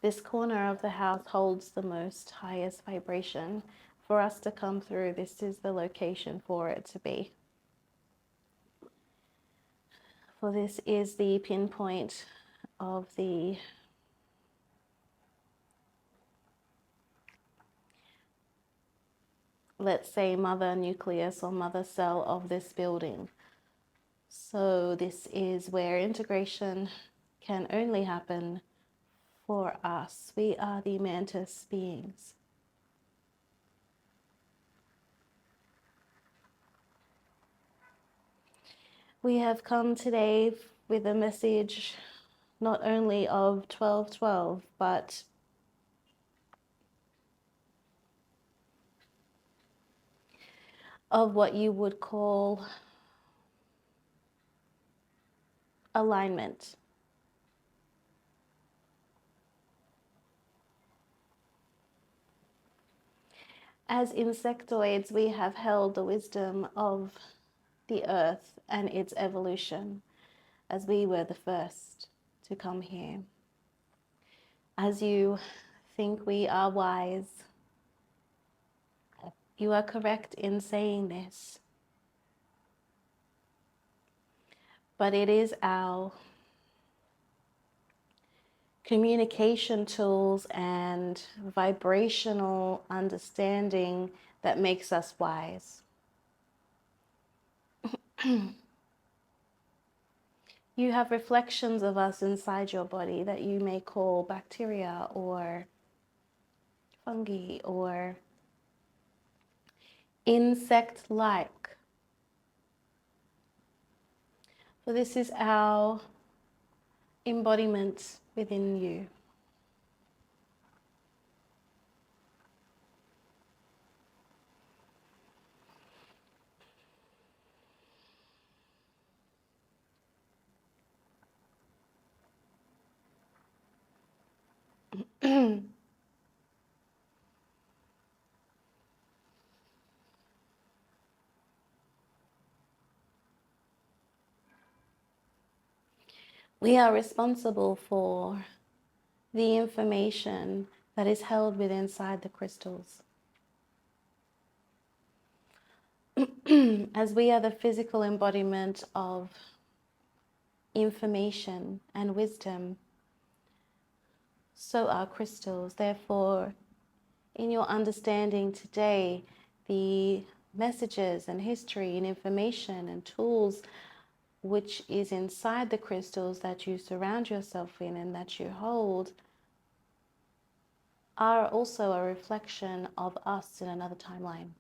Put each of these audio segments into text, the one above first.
This corner of the house holds the most highest vibration. For us to come through, this is the location for it to be. For this is the pinpoint of the let's say mother nucleus or mother cell of this building. So this is where integration can only happen for us. We are the Mantis Beings. We have come today with a message not only of 1212, but of what you would call alignment. As insectoids, we have held the wisdom of the earth and its evolution, as we were the first to come here. As you think we are wise, you are correct in saying this, but it is our communication tools and vibrational understanding that makes us wise. You have reflections of us inside your body that you may call bacteria or fungi or insect-like. For this is our embodiment within you. We are responsible for the information that is held within inside the crystals. As we are the physical embodiment of information and wisdom, so are crystals. Therefore, in your understanding today, the messages and history and information and tools which is inside the crystals that you surround yourself in and that you hold are also a reflection of us in another timeline.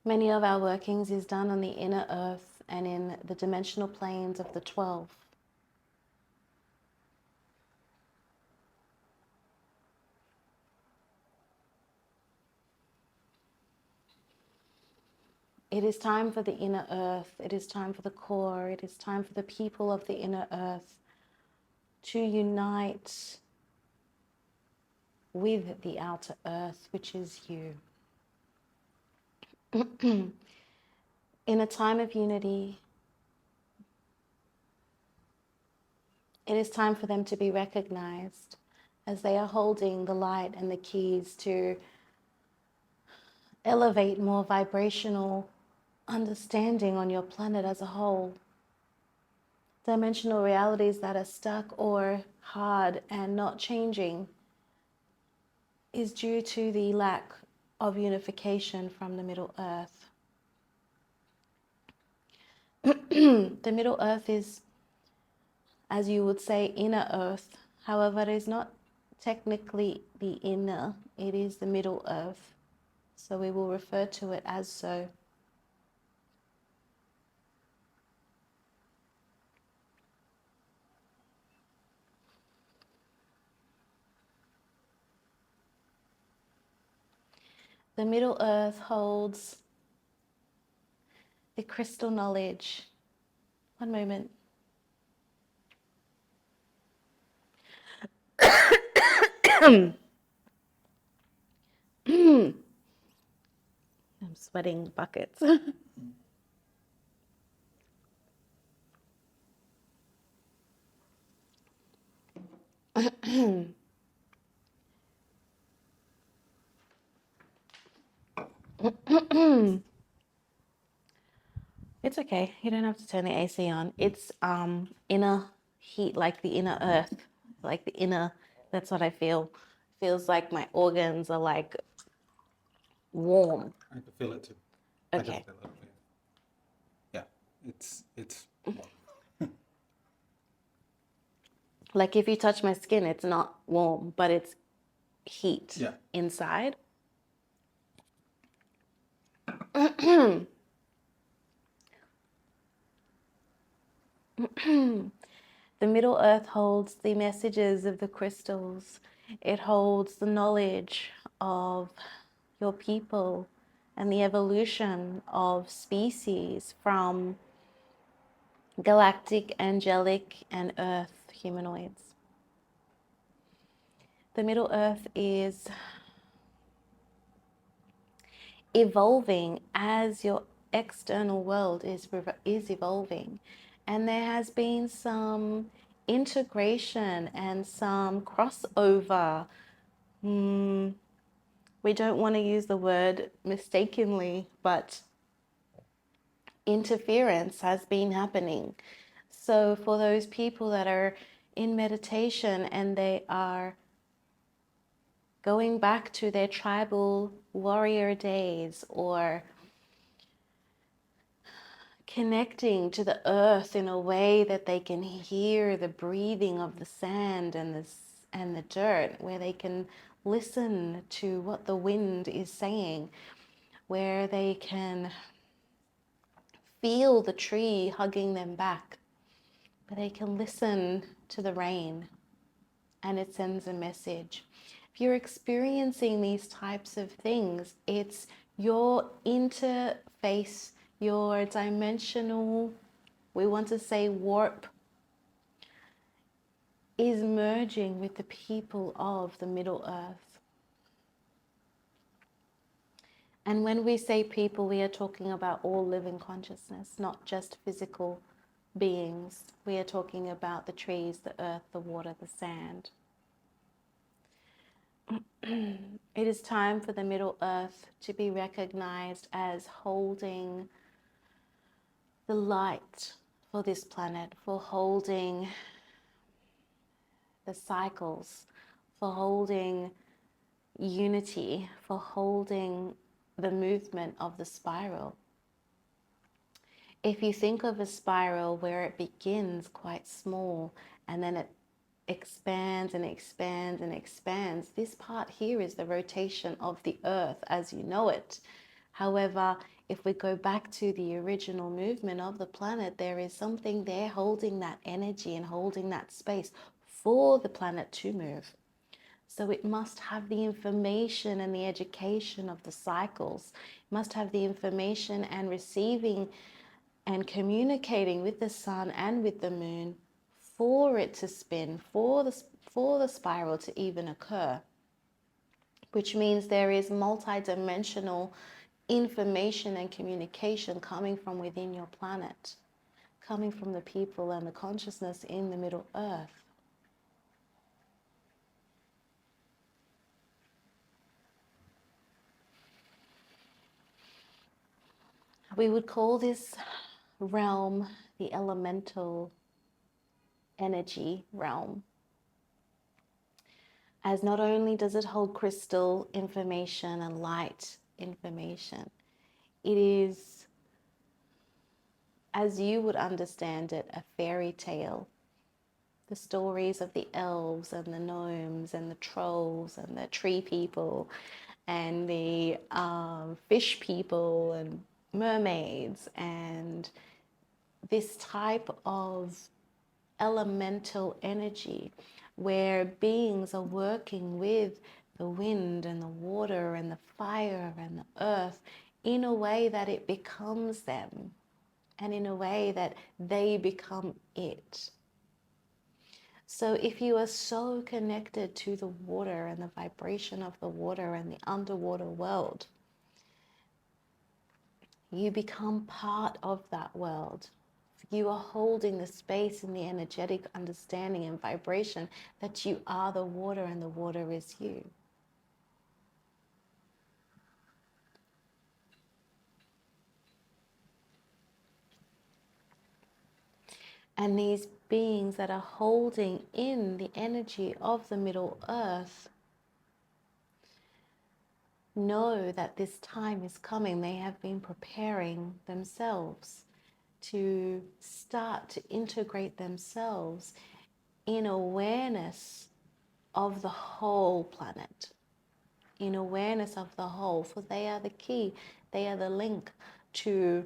Many of our workings is done on the inner earth and in the dimensional planes of the 12. It is time for the inner earth. It is time for the core. It is time for the people of the inner earth to unite with the outer earth, which is you. In a time of unity, it is time for them to be recognized as they are holding the light and the keys to elevate more vibrational understanding on your planet as a whole. Dimensional realities that are stuck or hard and not changing is due to the lack of unification from the Middle Earth. The Middle Earth is, as you would say, inner Earth. However, it is not technically the inner, it is the Middle Earth. So we will refer to it as so. The Middle Earth holds the crystal knowledge. One moment. I'm sweating buckets. It's okay. You don't have to turn the AC on. It's inner heat, like the inner earth, like the inner. That's what I feel. Feels like my organs are like warm. I can feel it too. Okay. I can feel it. Yeah, it's warm. Like if you touch my skin, it's not warm, but it's heat inside. The Middle Earth holds the messages of the crystals. It holds the knowledge of your people and the evolution of species from galactic, angelic, and Earth humanoids. The Middle Earth is evolving as your external world is evolving. And there has been some integration and some crossover. We don't want to use the word mistakenly, but interference has been happening. So for those people that are in meditation and they are going back to their tribal warrior days or connecting to the earth in a way that they can hear the breathing of the sand and the dirt, where they can listen to what the wind is saying, where they can feel the tree hugging them back, but they can listen to the rain and it sends a message. If you're experiencing these types of things, it's your interface, your dimensional, we want to say warp, is merging with the people of the Middle Earth. And when we say people, we are talking about all living consciousness, not just physical beings. We are talking about the trees, the earth, the water, the sand. It is time for the Middle Earth to be recognized as holding the light for this planet, for holding the cycles, for holding unity, for holding the movement of the spiral. If you think of a spiral where it begins quite small and then it expands and expands and expands, this part here is the rotation of the earth as you know it. However, if we go back to the original movement of the planet, there is something there holding that energy and holding that space for the planet to move. So it must have the information and the education of the cycles. It must have the information and receiving and communicating with the sun and with the moon for it to spin, for the spiral to even occur. Which means there is multi-dimensional information and communication coming from within your planet, coming from the people and the consciousness in the Middle Earth. We would call this realm the elemental energy realm, as not only does it hold crystal information and light information, it is, as you would understand it, a fairy tale. The stories of the elves and the gnomes and the trolls and the tree people and the fish people and mermaids and this type of elemental energy where beings are working with the wind and the water and the fire and the earth in a way that it becomes them and in a way that they become it. So if you are so connected to the water and the vibration of the water and the underwater world, you become part of that world. You are holding the space and the energetic understanding and vibration that you are the water and the water is you. And these beings that are holding in the energy of the Middle Earth know that this time is coming. They have been preparing themselves to start to integrate themselves in awareness of the whole planet, in awareness of the whole, for they are the key, they are the link to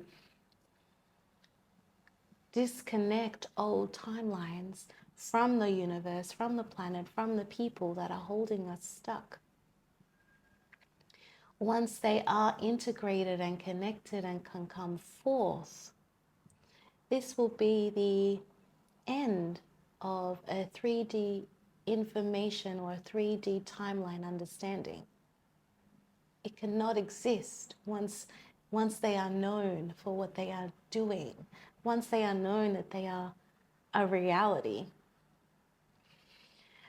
disconnect old timelines from the universe, from the planet, from the people that are holding us stuck. Once they are integrated and connected and can come forth, this will be the end of a 3D information or a 3D timeline understanding. It cannot exist once they are known for what they are doing, once they are known that they are a reality.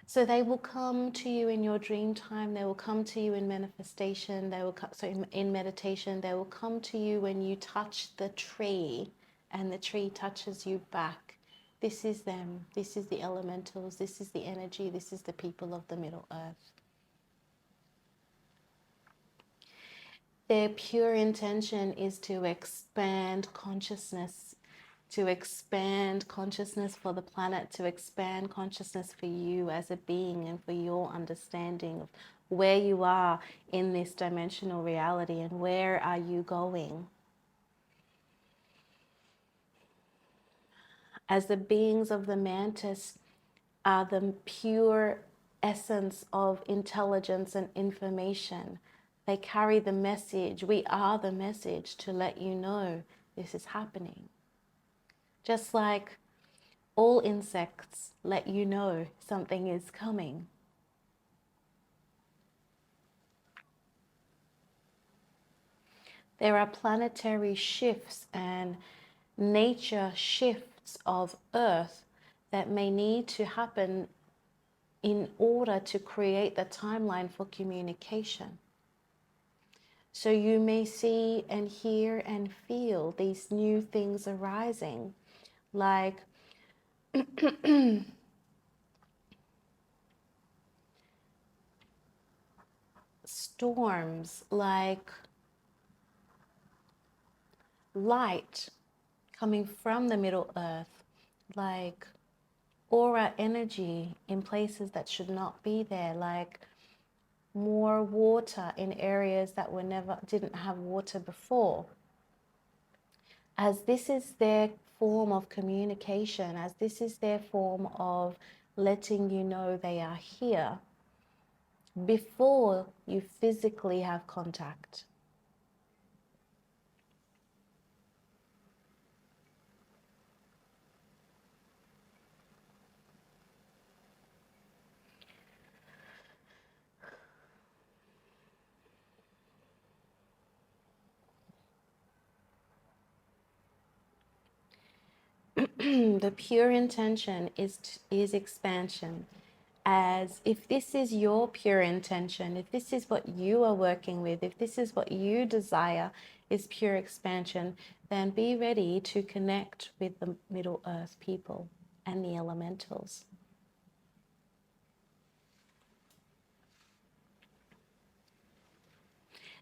So they will come to you in your dream time, they will come to you in manifestation, they will in meditation, they will come to you when you touch the tree and the tree touches you back. This is them, this is the elementals, this is the energy, this is the people of the Middle Earth. Their pure intention is to expand consciousness, for the planet, to expand consciousness for you as a being and for your understanding of where you are in this dimensional reality and where are you going. As the beings of the Mantis are the pure essence of intelligence and information. They carry the message. We are the message to let you know this is happening. Just like all insects let you know something is coming. There are planetary shifts and nature shifts of Earth that may need to happen in order to create the timeline for communication. So you may see and hear and feel these new things arising, like storms, like light coming from the Middle Earth, like aura energy in places that should not be there, like more water in areas that didn't have water before. As this is their form of communication, as this is their form of letting you know they are here before you physically have contact. The pure intention is expansion. As if this is your pure intention, if this is what you are working with, if this is what you desire is pure expansion, then be ready to connect with the Middle Earth people and the elementals.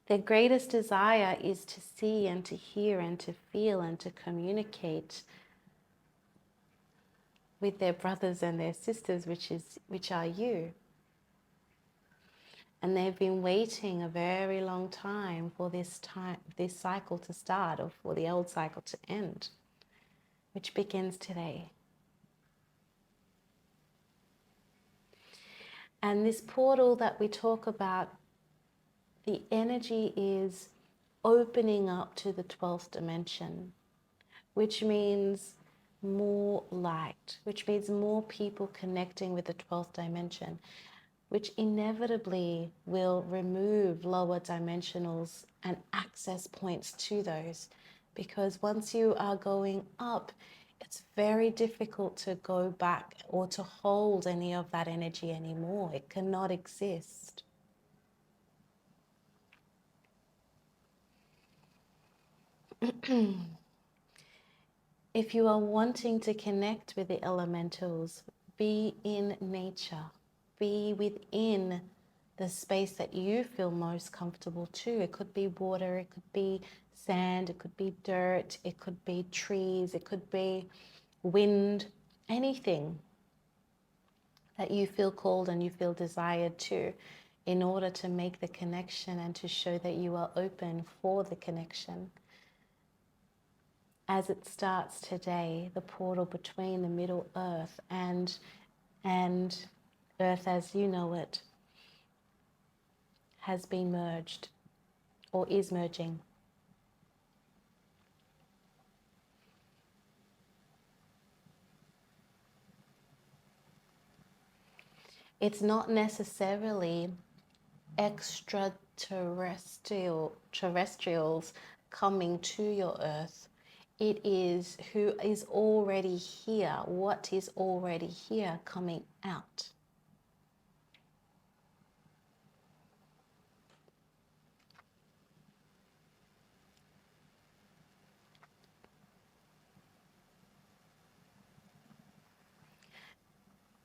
Their greatest desire is to see and to hear and to feel and to communicate with their brothers and their sisters, which are you. And they've been waiting a very long time for this cycle to start, or for the old cycle to end, which begins today. And this portal that we talk about, the energy is opening up to the 12th dimension, which means more light, which means more people connecting with the 12th dimension, which inevitably will remove lower dimensionals and access points to those. Because once you are going up, it's very difficult to go back or to hold any of that energy anymore. It cannot exist. If you are wanting to connect with the elementals, be in nature, be within the space that you feel most comfortable to. It could be water, it could be sand, it could be dirt, it could be trees, it could be wind, anything that you feel called and you feel desired to, in order to make the connection and to show that you are open for the connection. As it starts today, the portal between the Middle Earth and Earth as you know it has been merged or is merging. It's not necessarily extraterrestrials coming to your Earth. It is who is already here, what is already here coming out.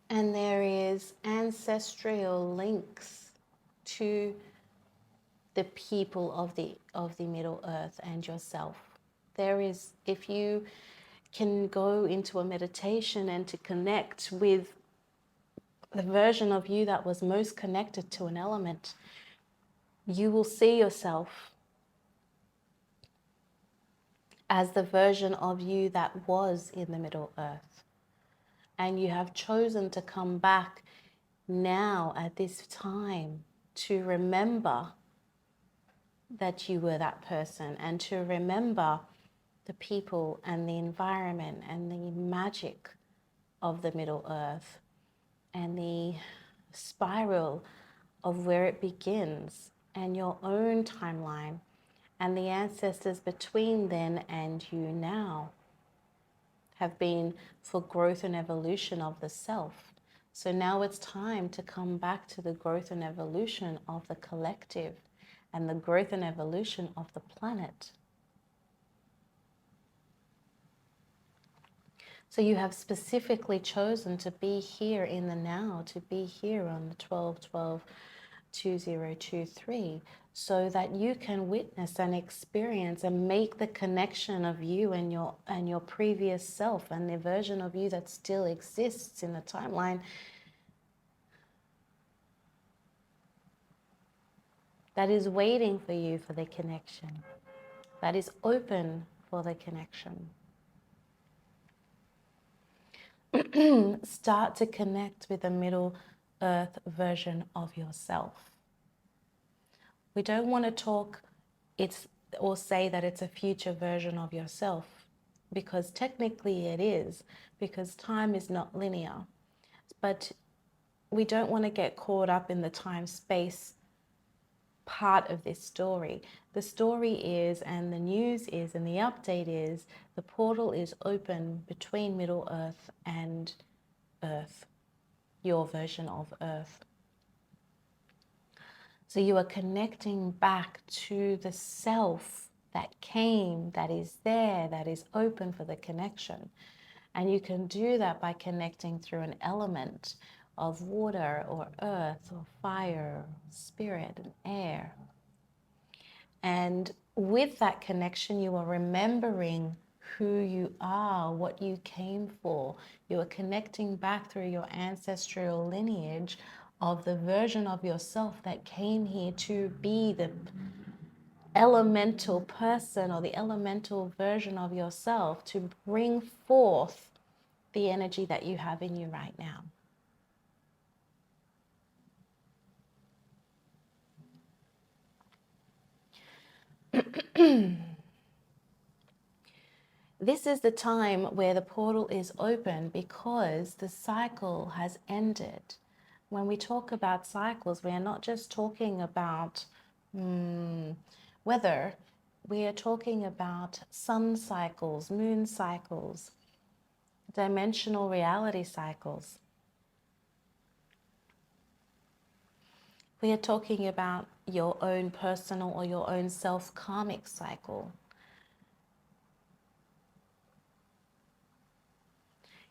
And there is ancestral links to the people of the Middle Earth and yourself. There is, if you can go into a meditation and to connect with the version of you that was most connected to an element, you will see yourself as the version of you that was in the Middle Earth. And you have chosen to come back now at this time to remember that you were that person and to remember the people and the environment and the magic of the Middle Earth and the spiral of where it begins and your own timeline and the ancestors between then and you now have been for growth and evolution of the self. So now it's time to come back to the growth and evolution of the collective and the growth and evolution of the planet. So you have specifically chosen to be here in the now, to be here on the 12-12-2023, so that you can witness and experience and make the connection of you and your previous self and the version of you that still exists in the timeline, that is waiting for you for the connection, that is open for the connection. Start to connect with the Middle Earth version of yourself. We don't want to talk or say that it's a future version of yourself, because technically it is, because time is not linear. But we don't want to get caught up in the time-space part of this story. The story is, and the news is, and the update is, the portal is open between Middle Earth and Earth, your version of Earth. So you are connecting back to the self that came, that is there, that is open for the connection. And you can do that by connecting through an element of water or earth or fire, spirit and air. And with that connection, you are remembering who you are, what you came for. You are connecting back through your ancestral lineage of the version of yourself that came here to be the elemental person or the elemental version of yourself, to bring forth the energy that you have in you right now. This is the time where the portal is open because the cycle has ended. When we talk about cycles, we are not just talking about weather. We are talking about sun cycles, moon cycles, dimensional reality cycles. We are talking about your own personal or your own self-karmic cycle.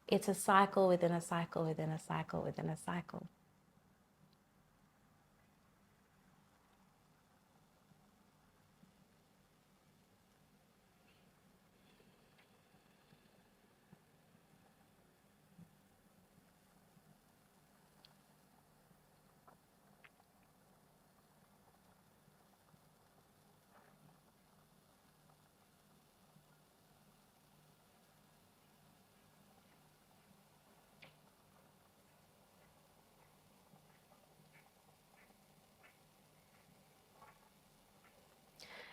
It's a cycle within a cycle within a cycle within a cycle.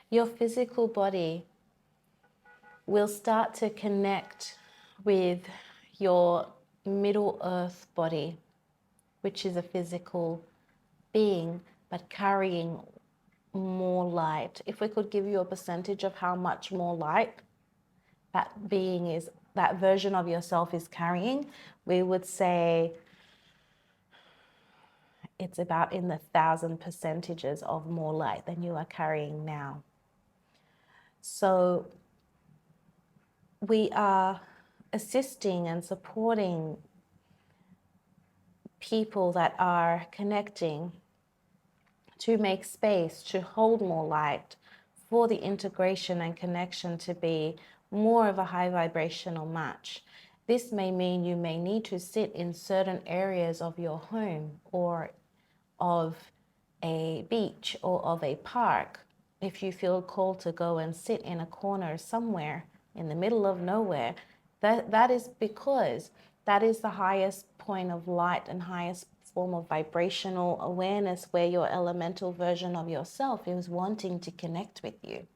Your physical body will start to connect with your middle earth body, which is a physical being but carrying more light. If we could give you a percentage of how much more light that being is, that version of yourself is carrying, we would say it's about in the 1,000 percentages of more light than you are carrying now. So we are assisting and supporting people that are connecting to make space, to hold more light, for the integration and connection to be more of a high vibrational match. This may mean you may need to sit in certain areas of your home or of a beach or of a park if you feel called to go and sit in a corner somewhere in the middle of nowhere. That is because that is the highest point of light and highest form of vibrational awareness where your elemental version of yourself is wanting to connect with you.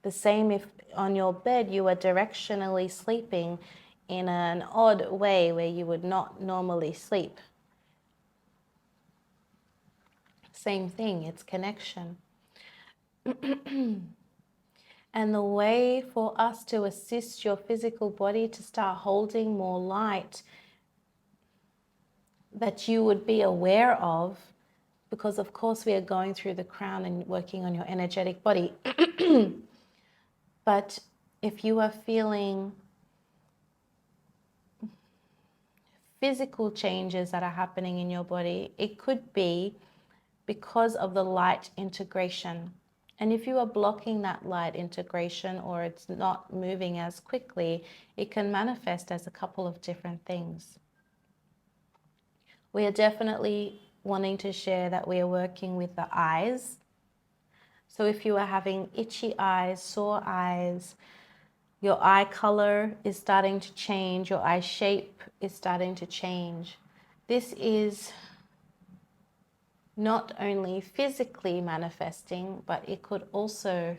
The same if on your bed you are directionally sleeping in an odd way where you would not normally sleep. Same thing, it's connection. And the way for us to assist your physical body to start holding more light that you would be aware of, because of course we are going through the crown and working on your energetic body. But if you are feeling physical changes that are happening in your body, it could be because of the light integration. And if you are blocking that light integration or it's not moving as quickly, it can manifest as a couple of different things. We are definitely wanting to share that we are working with the eyes. So if you are having itchy eyes, sore eyes, your eye color is starting to change, your eye shape is starting to change. This is not only physically manifesting, but it could also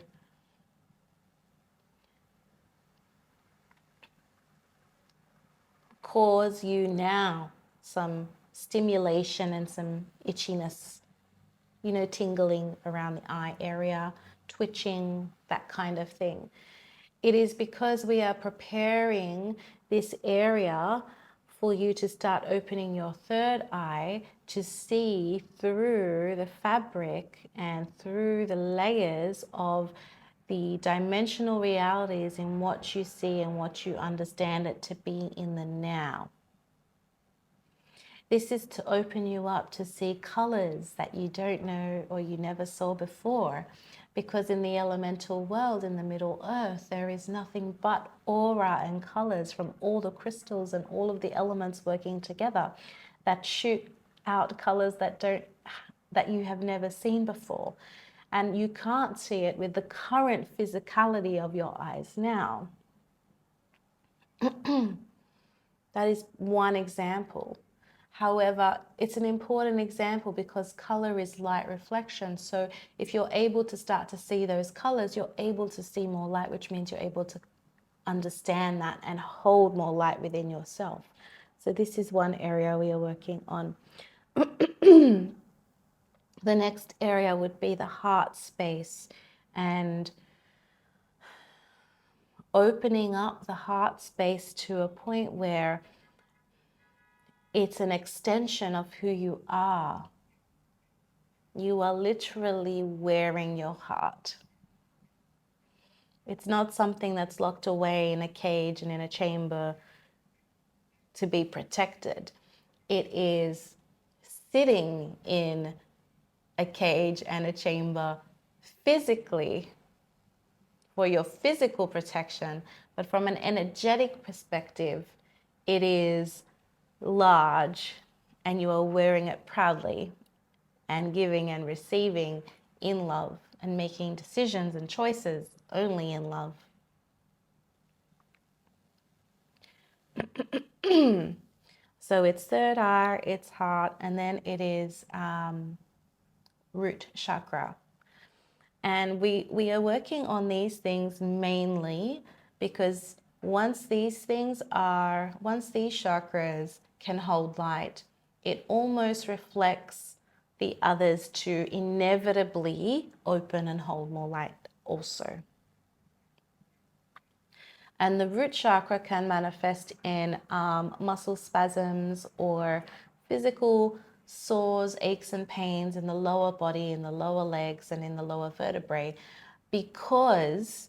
cause you now some stimulation and some itchiness, tingling around the eye area, twitching, that kind of thing. It is because we are preparing this area for you to start opening your third eye to see through the fabric and through the layers of the dimensional realities in what you see and what you understand it to be in the now. This is to open you up to see colors that you don't know or you never saw before. Because in the elemental world, in the Middle Earth, there is nothing but aura and colors from all the crystals and all of the elements working together that shoot out colors that you have never seen before. And you can't see it with the current physicality of your eyes now. That is one example. However, it's an important example because color is light reflection. So if you're able to start to see those colors, you're able to see more light, which means you're able to understand that and hold more light within yourself. So this is one area we are working on. The next area would be the heart space. And opening up the heart space to a point where it's an extension of who you are. You are literally wearing your heart. It's not something that's locked away in a cage and in a chamber to be protected. It is sitting in a cage and a chamber physically for your physical protection, but from an energetic perspective, it is large and you are wearing it proudly and giving and receiving in love and making decisions and choices only in love. So it's third eye, it's heart, and then it is root chakra. And we are working on these things mainly because once these chakras can hold light, it almost reflects the others to inevitably open and hold more light also. And the root chakra can manifest in muscle spasms or physical sores, aches and pains in the lower body, in the lower legs, and in the lower vertebrae, because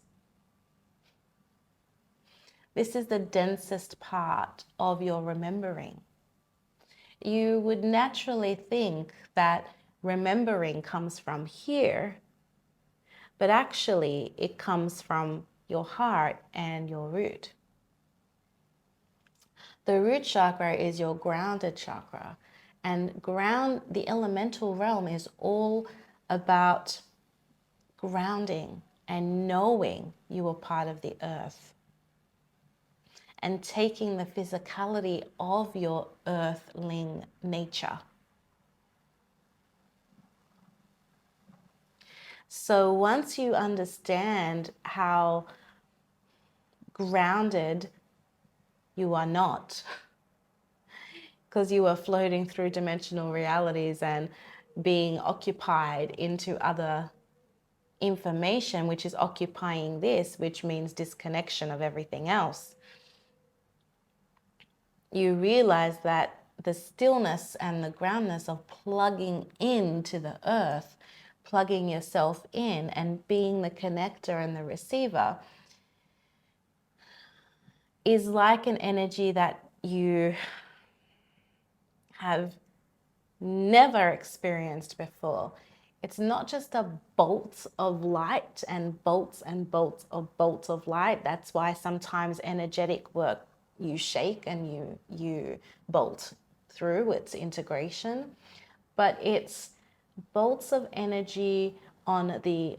this is the densest part of your remembering. You would naturally think that remembering comes from here, but actually it comes from your heart and your root. The root chakra is your grounded chakra, and the elemental realm is all about grounding and knowing you are part of the earth and taking the physicality of your earthling nature. So once you understand how grounded you are not, because you are floating through dimensional realities and being occupied into other information, which is occupying this, which means disconnection of everything else, you realize that the stillness and the groundness of plugging into the earth, plugging yourself in and being the connector and the receiver is like an energy that you have never experienced before. It's not just a bolt of light and bolts of light. That's why sometimes energetic work, you shake and you bolt through its integration. But it's bolts of energy on the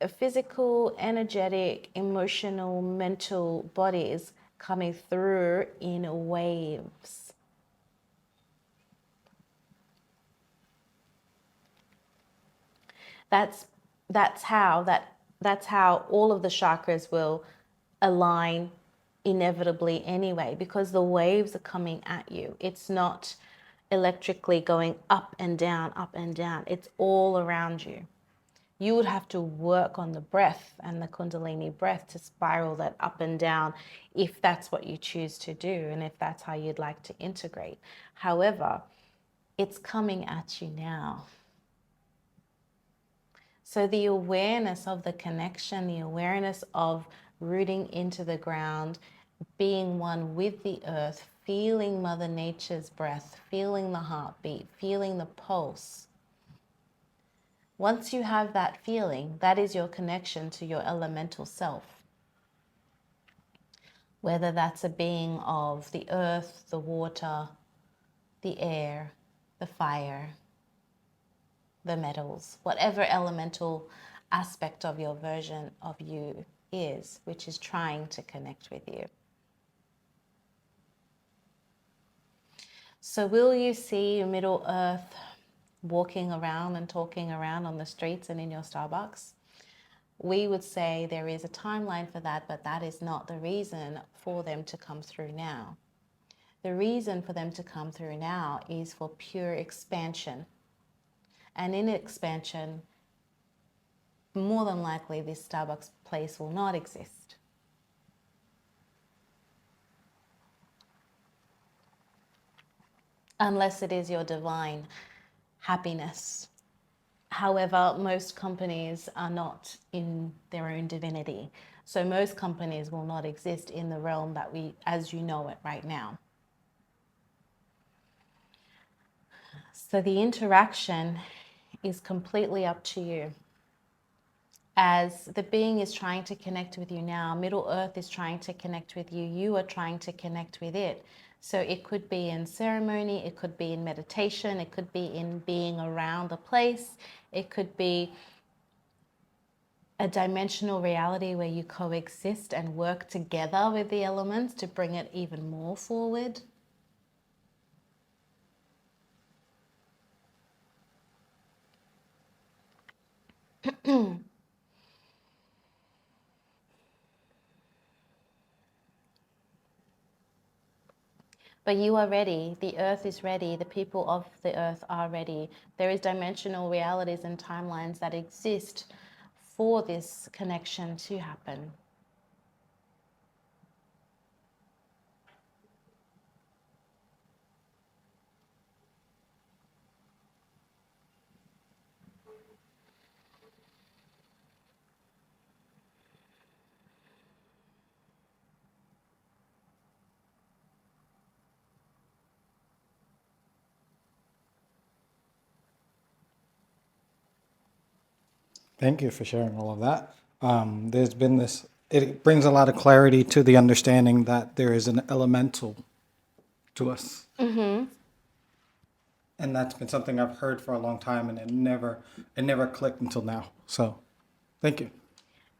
physical, energetic, emotional, mental bodies coming through in waves. That's how all of the chakras will align inevitably anyway, because the waves are coming at you. It's not electrically going up and down, up and down. It's all around you. You would have to work on the breath and the Kundalini breath to spiral that up and down if that's what you choose to do and if that's how you'd like to integrate. However, it's coming at you now. So the awareness of the connection, the awareness of rooting into the ground, being one with the earth, feeling Mother Nature's breath, feeling the heartbeat, feeling the pulse. Once you have that feeling, that is your connection to your elemental self. Whether that's a being of the earth, the water, the air, the fire, the metals, whatever elemental aspect of your version of you is, which is trying to connect with you. So will you see Middle Earth walking around and talking around on the streets and in your Starbucks? We would say there is a timeline for that, but that is not the reason for them to come through now. The reason for them to come through now is for pure expansion. And in expansion, more than likely this Starbucks place will not exist. unless it is your divine happiness. However, most companies are not in their own divinity. So most companies will not exist in the realm that we, as you know it right now. So the interaction is completely up to you. As the being is trying to connect with you now, Middle Earth is trying to connect with you, you are trying to connect with it. So it could be in ceremony, it could be in meditation, it could be in being around the place, it could be a dimensional reality where you coexist and work together with the elements to bring it even more forward. But you are ready. The earth is ready. The people of the earth are ready. There is dimensional realities and timelines that exist for this connection to happen. Thank you for sharing all of that. There's been this, it brings a lot of clarity to the understanding that there is an elemental to us. Mm-hmm. And that's been something I've heard for a long time, and it never clicked until now. So thank you.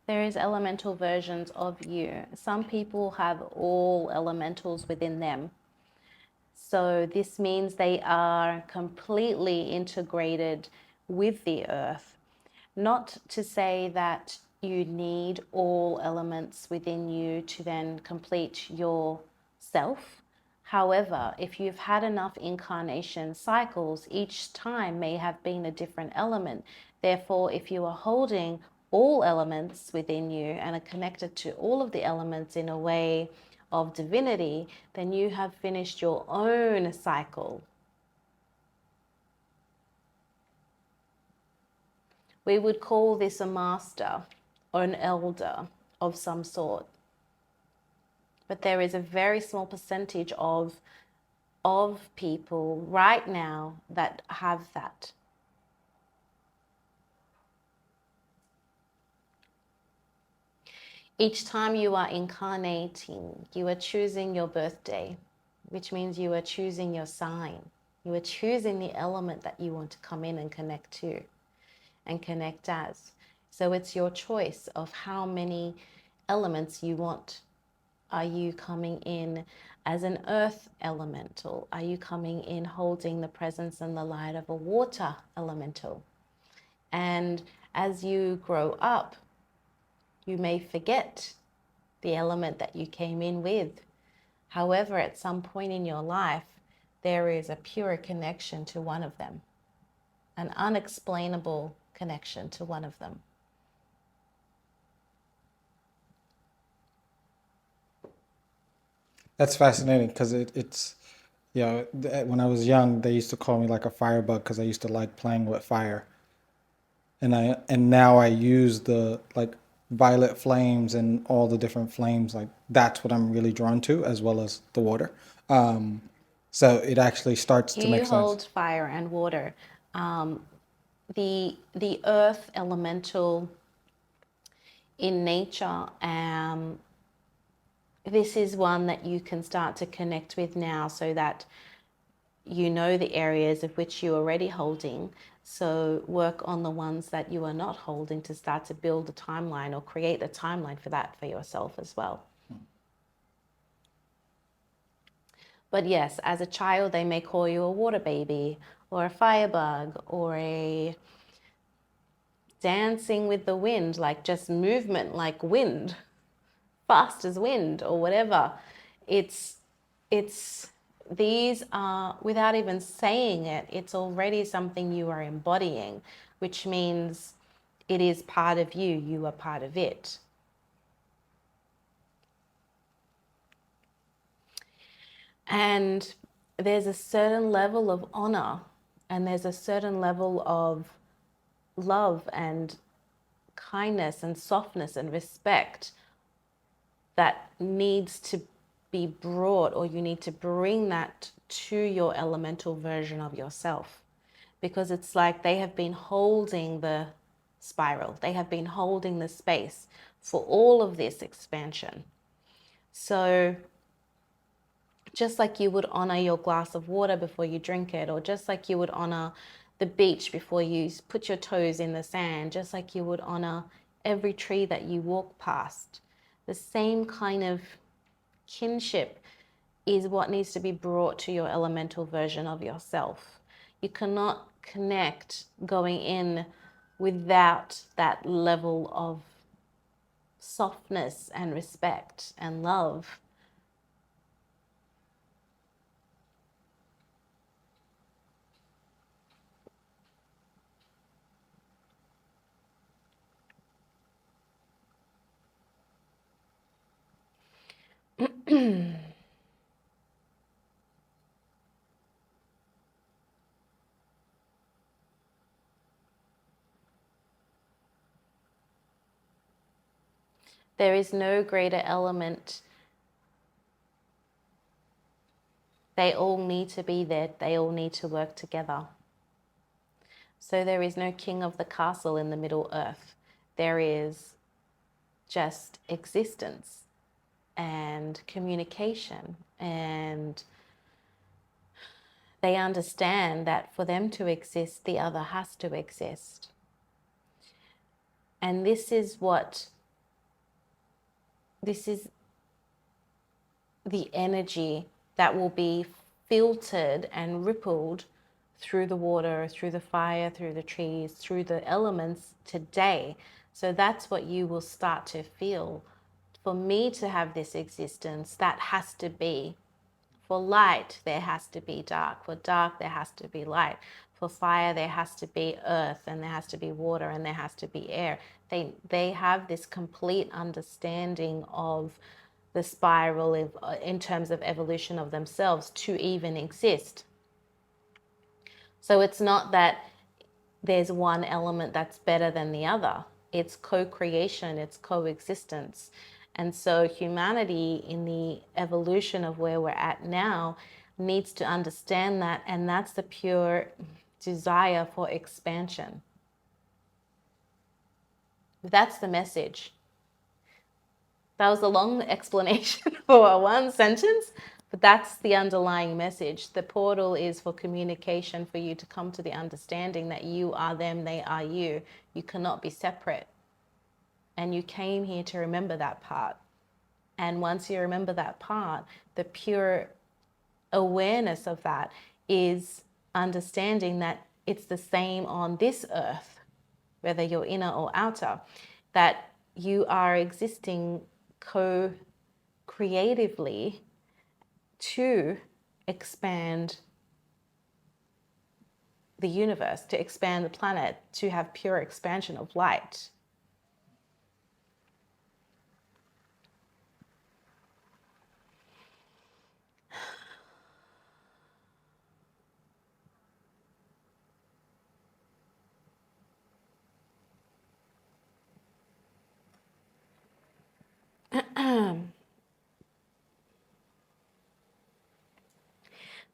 There is elemental versions of you. Some people have all elementals within them. So this means they are completely integrated with the earth. Not to say that you need all elements within you to then complete yourself. However, if you've had enough incarnation cycles, each time may have been a different element. Therefore, if you are holding all elements within you and are connected to all of the elements in a way of divinity, then you have finished your own cycle. We would call this a master or an elder of some sort. But there is a very small percentage of people right now that have that. Each time you are incarnating, you are choosing your birthday, which means you are choosing your sign. You are choosing the element that you want to come in and connect to and connect as. So it's your choice of how many elements you want. Are you coming in as an earth elemental? Are you coming in holding the presence and the light of a water elemental? And as you grow up, you may forget the element that you came in with. However, at some point in your life, there is a pure connection to one of them, an unexplainable connection to one of them. That's fascinating because it's, when I was young, they used to call me like a firebug because I used to like playing with fire. And now I use the like violet flames and all the different flames. Like that's what I'm really drawn to, as well as the water. So it actually starts to You make hold sense. fire and water. The earth elemental in nature, this is one that you can start to connect with now, so that you know the areas of which you're already holding. So work on the ones that you are not holding to start to build a timeline or create a timeline for that for yourself as well. But yes, as a child, they may call you a water baby or a firebug or a dancing with the wind, like just movement like wind, fast as wind or whatever. It's these are, without even saying it, it's already something you are embodying, which means it is part of you, you are part of it. And there's a certain level of honor and there's a certain level of love and kindness and softness and respect that needs to be brought, or you need to bring that to your elemental version of yourself, because it's like they have been holding the spiral, they have been holding the space for all of this expansion. So just like you would honor your glass of water before you drink it, or just like you would honor the beach before you put your toes in the sand, just like you would honor every tree that you walk past, the same kind of kinship is what needs to be brought to your elemental version of yourself. You cannot connect going in without that level of softness and respect and love. There is no greater element. They all need to be there. They all need to work together. So there is no king of the castle in the Middle Earth. There is just existence and communication, and they understand that for them to exist, the other has to exist. And this is the energy that will be filtered and rippled through the water, through the fire, through the trees, through the elements today. So that's what you will start to feel. For me to have this existence, that has to be. For light, there has to be dark. For dark, there has to be light. For fire, there has to be earth, and there has to be water, and there has to be air. They have this complete understanding of the spiral in terms of evolution of themselves to even exist. So it's not that there's one element that's better than the other. It's co-creation, it's coexistence. And so humanity in the evolution of where we're at now needs to understand that, and that's the pure desire for expansion. That's the message. That was a long explanation for one sentence, but that's the underlying message. The portal is for communication, for you to come to the understanding that you are them, they are you. You cannot be separate. And you came here to remember that part. And once you remember that part, the pure awareness of that is understanding that it's the same on this earth, whether you're inner or outer, that you are existing co-creatively to expand the universe, to expand the planet, to have pure expansion of light.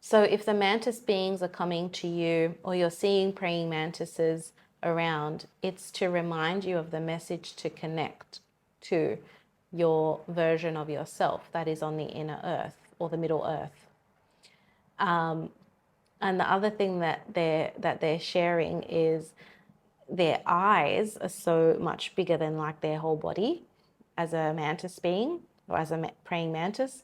So if the mantis beings are coming to you, or you're seeing praying mantises around, it's to remind you of the message to connect to your version of yourself that is on the inner earth or the middle earth. And the other thing that they're sharing is their eyes are so much bigger than like their whole body as a mantis being, or as a praying mantis.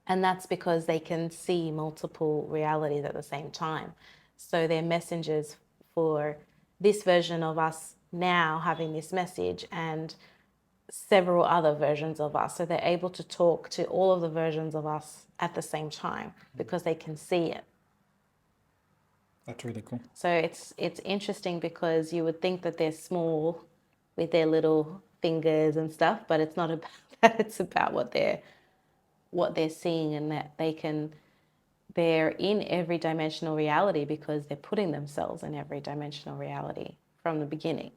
And that's because they can see multiple realities at the same time. So they're messengers for this version of us now having this message, and several other versions of us. So they're able to talk to all of the versions of us at the same time because they can see it. That's really cool. So it's interesting because you would think that they're small with their little fingers and stuff, but it's not about that. It's about what they're seeing, and that they can they're in every dimensional reality because they're putting themselves in every dimensional reality from the beginning.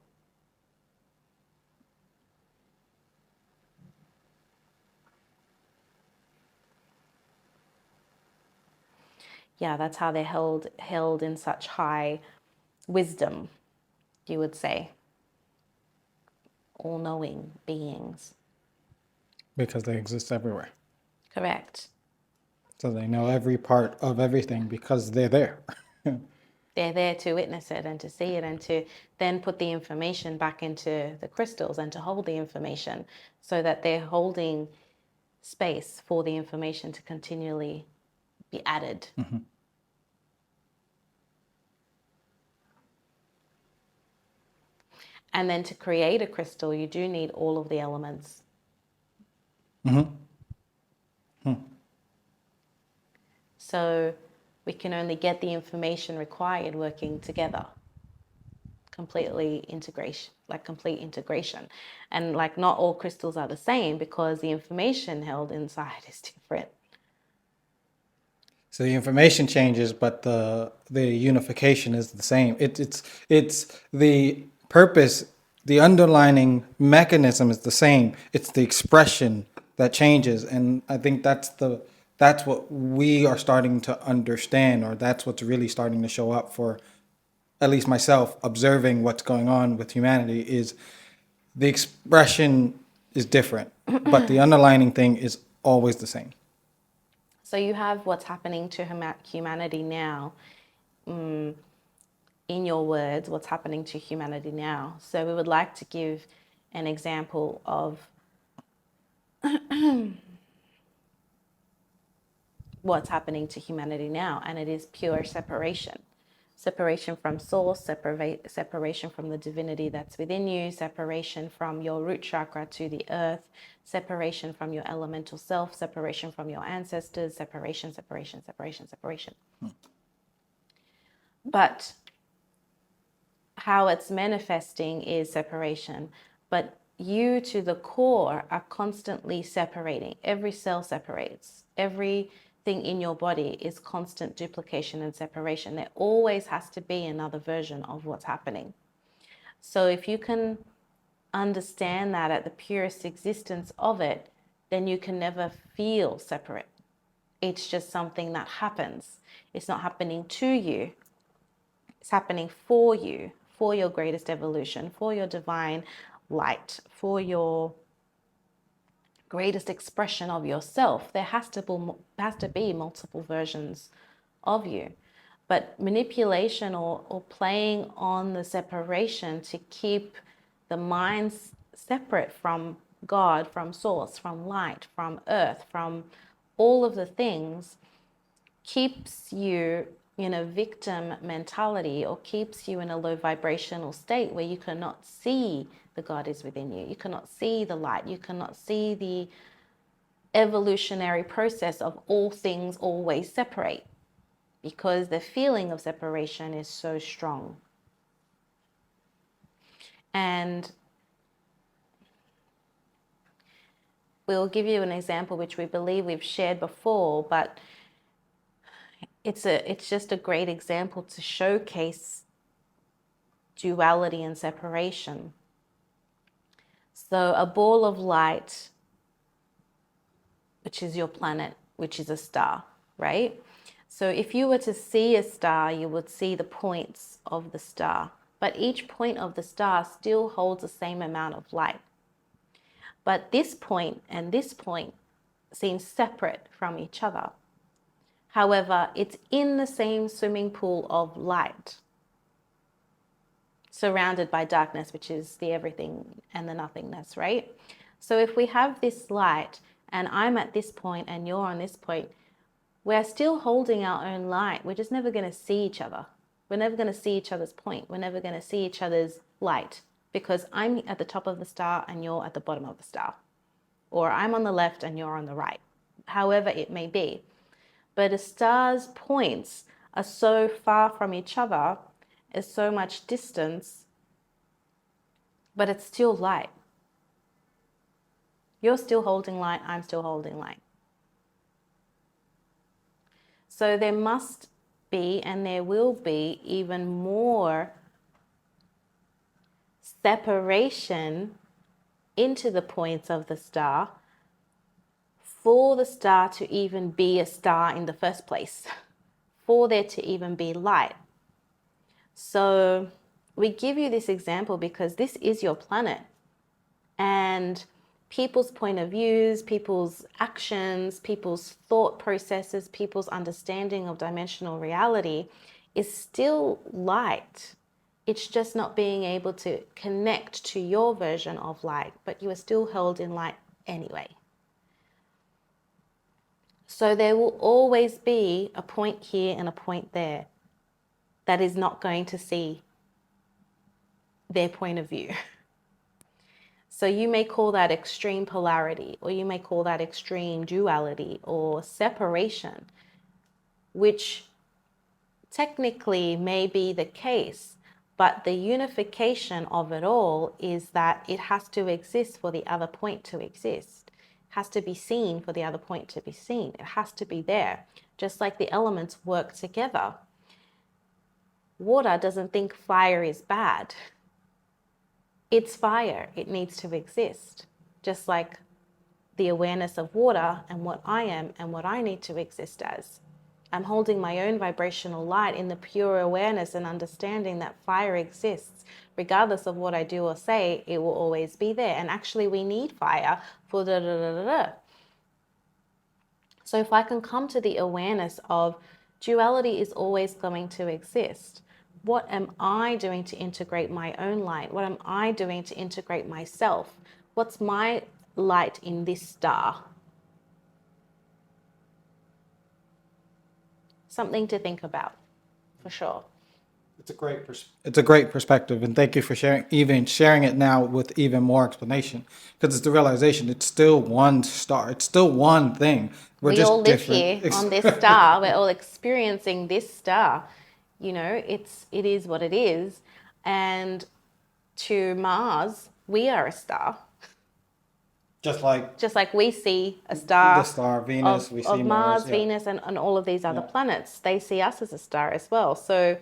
Yeah, that's how they're held in such high wisdom, you would say. All-knowing beings. Because they exist everywhere. Correct. So they know every part of everything because they're there. They're there to witness it and to see it and to then put the information back into the crystals and to hold the information so that they're holding space for the information to continually be added. Mm-hmm. And then to create a crystal, you do need all of the elements. Mm-hmm. So we can only get the information required working together. Complete integration. And like not all crystals are the same because the information held inside is different. So the information changes, but the unification is the same. It's the purpose, the underlining mechanism is the same. It's the expression that changes, and I think that's what we are starting to understand, or that's what's really starting to show up for at least myself observing what's going on with humanity is the expression is different, but the underlining thing is always the same. So you have what's happening to humanity now. In your words, what's happening to humanity now. So we would like to give an example of what's happening to humanity now, and it is pure separation. Separation from source, separation from the divinity that's within you, separation from your root chakra to the earth, separation from your elemental self, separation from your ancestors, separation. But how it's manifesting is separation. But you to the core are constantly separating. Every cell separates. Everything in your body is constant duplication and separation. There always has to be another version of what's happening. So if you can understand that at the purest existence of it, then you can never feel separate. It's just something that happens. It's not happening to you. It's happening for you, for your greatest evolution, for your divine light, for your greatest expression of yourself. There has to be multiple versions of you. But manipulation or playing on the separation to keep the minds separate from God, from source, from light, from earth, from all of the things keeps you in a victim mentality or keeps you in a low vibrational state where you cannot see the God is within you. You cannot see the light. You cannot see the evolutionary process of all things always separate because the feeling of separation is so strong. And we'll give you an example which we believe we've shared before, but it's just a great example to showcase duality and separation. So a ball of light, which is your planet, which is a star, right? So if you were to see a star, you would see the points of the star, but each point of the star still holds the same amount of light. But this point and this point seem separate from each other. However, it's in the same swimming pool of light, surrounded by darkness, which is the everything and the nothingness, right? So if we have this light and I'm at this point and you're on this point, we're still holding our own light. We're just never going to see each other. We're never going to see each other's point. We're never going to see each other's light because I'm at the top of the star and you're at the bottom of the star. Or I'm on the left and you're on the right. However it may be. But a star's points are so far from each other, is so much distance, but it's still light. You're still holding light, I'm still holding light. So there must be, and there will be, even more separation into the points of the star for the star to even be a star in the first place, for there to even be light. So we give you this example because this is your planet, and people's point of views, people's actions, people's thought processes, people's understanding of dimensional reality is still light. It's just not being able to connect to your version of light, but you are still held in light anyway. So there will always be a point here and a point there that is not going to see their point of view. So you may call that extreme polarity, or you may call that extreme duality or separation, which technically may be the case, but the unification of it all is that it has to exist for the other point to exist. It has to be seen for the other point to be seen. It has to be there, just like the elements work together. Water doesn't think fire is bad. It's fire. It needs to exist, just like the awareness of water and what I am and what I need to exist as. I'm holding my own vibrational light in the pure awareness and understanding that fire exists. Regardless of what I do or say, it will always be there. And actually, we need fire for da da da da da. So if I can come to the awareness of duality is always going to exist, what am I doing to integrate my own light? What am I doing to integrate myself? What's my light in this star? Something to think about, for sure. It's a great perspective, and thank you for sharing it now with even more explanation. Because it's the realization it's still one star. It's still one thing. We're We all just live different. here on this star. We're all experiencing this star. You know, it is what it is. And to Mars, we are a star. Just like we see a the star star Venus, we see of Mars, Mars. Yeah. Venus, and all of these other planets. They see us as a star as well. So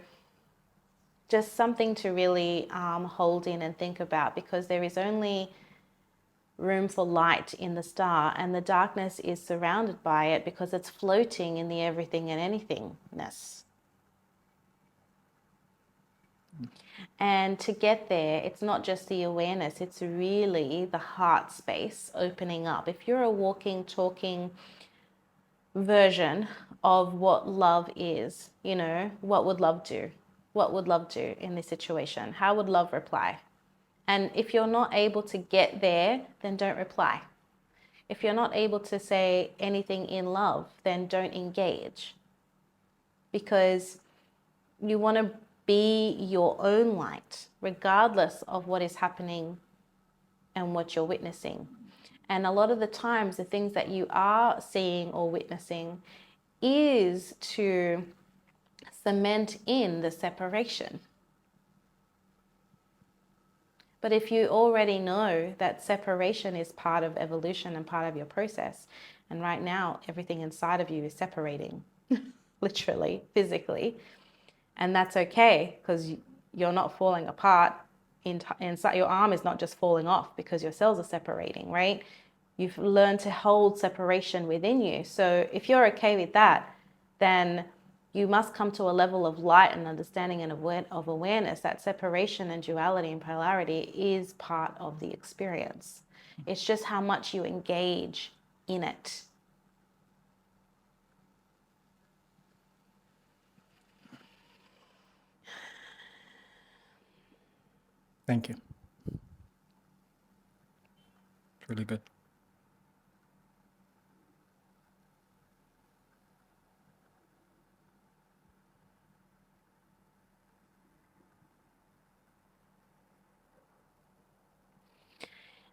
just something to really hold in and think about, because there is only room for light in the star, and the darkness is surrounded by it because it's floating in the everything and anythingness. And to get there, it's not just the awareness, it's really the heart space opening up. If you're a walking, talking version of what love is, you know, what would love do? What would love do in this situation? How would love reply? And if you're not able to get there, then don't reply. If you're not able to say anything in love, then don't engage. Because you want to be your own light, regardless of what is happening and what you're witnessing. And a lot of the times, the things that you are seeing or witnessing is to cement in the separation. But if you already know that separation is part of evolution and part of your process, and right now everything inside of you is separating, literally, physically, and that's okay, because you're not falling apart. Inside your arm is not just falling off because your cells are separating, right? You've learned to hold separation within you. So if you're okay with that, then you must come to a level of light and understanding and of awareness that separation and duality and polarity is part of the experience. It's just how much you engage in it. Thank you. It's really good.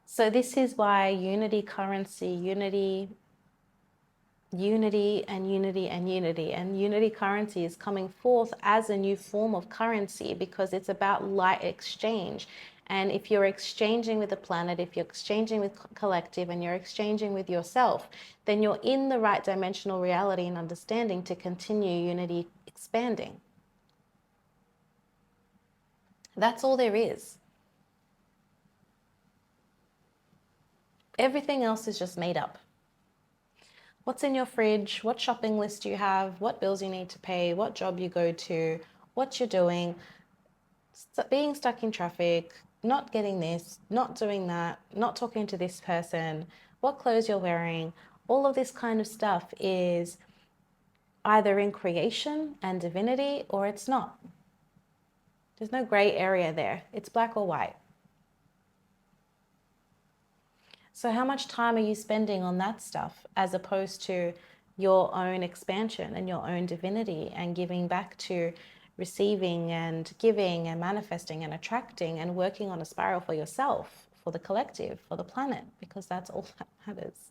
So this is why unity currency, unity and unity and unity. And unity currency is coming forth as a new form of currency because it's about light exchange. And if you're exchanging with the planet, if you're exchanging with collective, and you're exchanging with yourself, then you're in the right dimensional reality and understanding to continue unity expanding. That's all there is. Everything else is just made up. What's in your fridge, what shopping list you have, what bills you need to pay, what job you go to, what you're doing, being stuck in traffic, not getting this, not doing that, not talking to this person, what clothes you're wearing, all of this kind of stuff is either in creation and divinity or it's not. There's no gray area there. It's black or white. So how much time are you spending on that stuff as opposed to your own expansion and your own divinity and giving back to receiving and giving and manifesting and attracting and working on a spiral for yourself, for the collective, for the planet, because that's all that matters.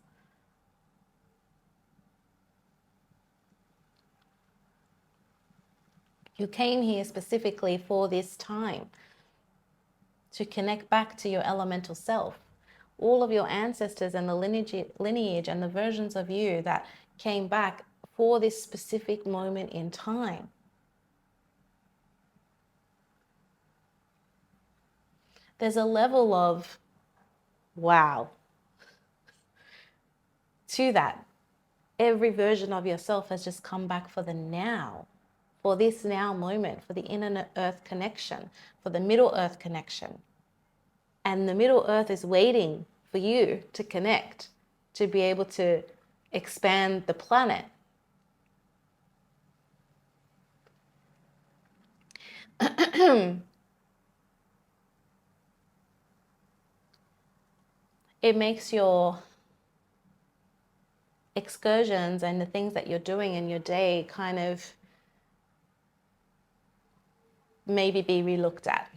You came here specifically for this time to connect back to your elemental self. All of your ancestors and the lineage and the versions of you that came back for this specific moment in time. There's a level of wow to that. Every version of yourself has just come back for the now, for this now moment, for the inner earth connection, for the middle earth connection. And the middle earth is waiting for you to connect, to be able to expand the planet. It makes your excursions and the things that you're doing in your day kind of maybe be relooked at.